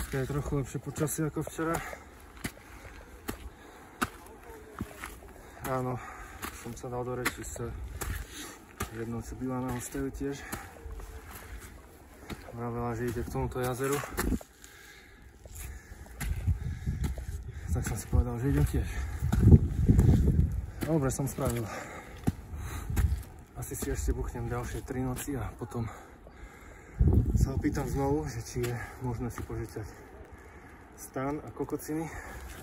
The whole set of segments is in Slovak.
Dneska je trochu lepšie počasie ako včera. Ráno som sa dal do reči s jednou, čo býva na hostelu tiež. Vravela, že ide k tomuto jazeru. Tak som si povedal, že idem tiež. Dobre som spravil. Asi si ešte buchnem ďalšie 3 noci a potom sa opýtam znovu, že či je možné si požičať stan a kokociny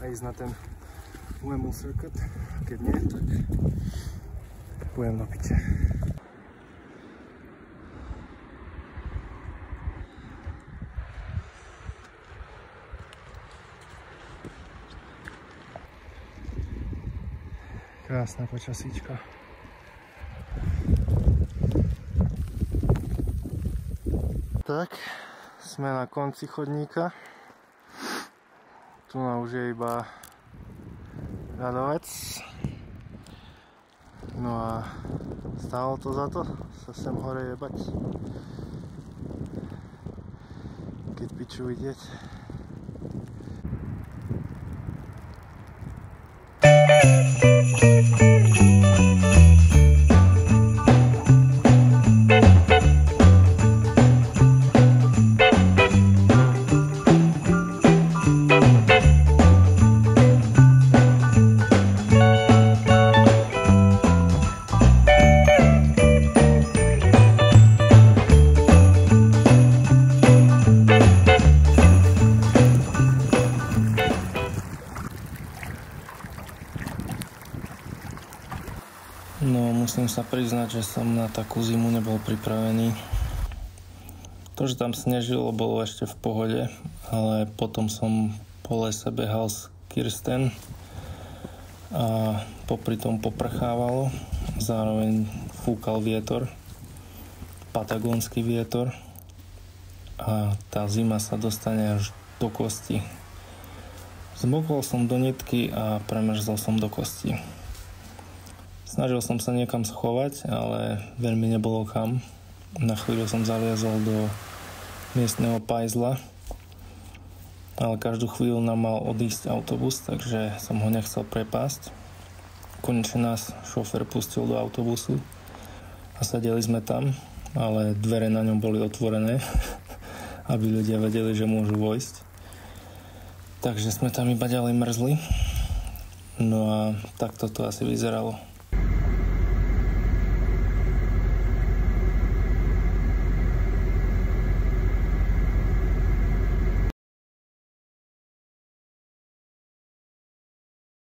a ísť na ten UMU circuit. Keď nie, tak pôjdem do piče. Krásna počasíčka. Tak, sme na konci chodníka. Tu už je iba ľadovec. No a stálo to za to sa sem hore jebať. Keď piču vidieť. No, musím sa priznať, že som na takú zimu nebol pripravený. To, že tam snežilo, bolo ešte v pohode, ale potom som po lese behal s Kirsten a popri tom poprchávalo. Zároveň fúkal vietor, patagónsky vietor a tá zima sa dostane až do kosti. Zmokol som do nitky a premrzol som do kosti. Snažil som sa niekam schovať, ale veľmi nebolo kam. Na chvíľu som zaliezol do miestneho pajzla, ale každú chvíľu nám mal odísť autobus, takže som ho nechcel prepásť. Konečne nás šofér pustil do autobusu a sedeli sme tam, ale dvere na ňom boli otvorené, aby ľudia vedeli, že môžu vojsť. Takže sme tam iba ďalej mrzli. No a takto to asi vyzeralo.